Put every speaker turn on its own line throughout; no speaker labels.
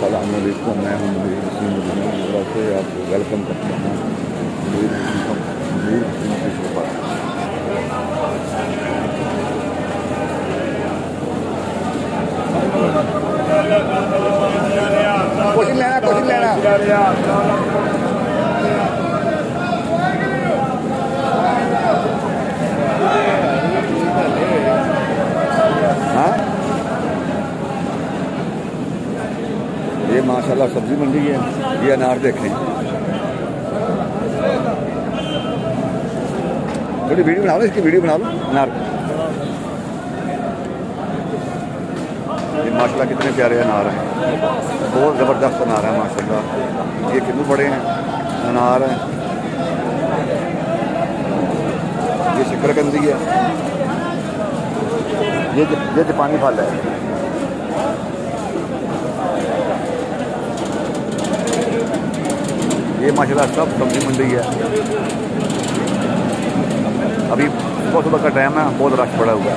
अस्सलाम वालेकुम, मैं हूं मुनीर से आपको वेलकम करता हूँ मुनीर की शो पर। कोशिश लेना हाँ। ये माशाल्लाह सब्जी मंडी है। ये अनार देखें, थोड़ी वीडियो बना लो, इसकी वीडियो बना लो अनार की। ये माशाल्लाह कितने प्यारे अनार हैं, बहुत ज़बरदस्त अनार है माशाल्लाह। ये कितने बड़े हैं अनार हैं। ये शकरकंदी है, ये जापानी फल है। ये माशाल्लाह सब सब्जी मंडी है। अभी सुबह का टाइम है, बहुत रश पड़ा हुआ है।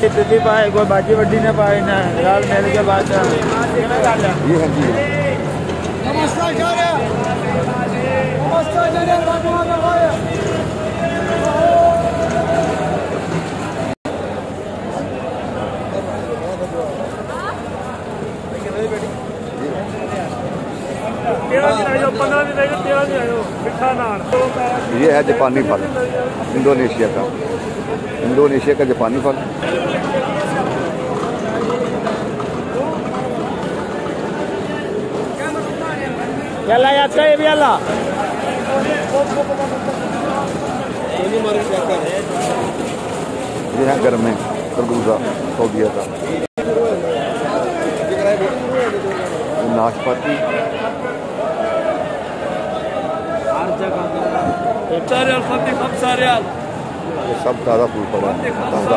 15
तिथि पाए कोई बाजी वड्डी ने पाए ना लाल मेल के बाद
ये है जी। ये है जापानी फल, इंडोनेशिया का जापानी फल।
याला यात्रा ये भी याला
ये है घर में खरबूजा सऊदीया का। नाशपाती ये सब ताज़ा फूल पड़ा है, ताज़ा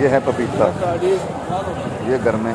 ये है पपीता, ये घर में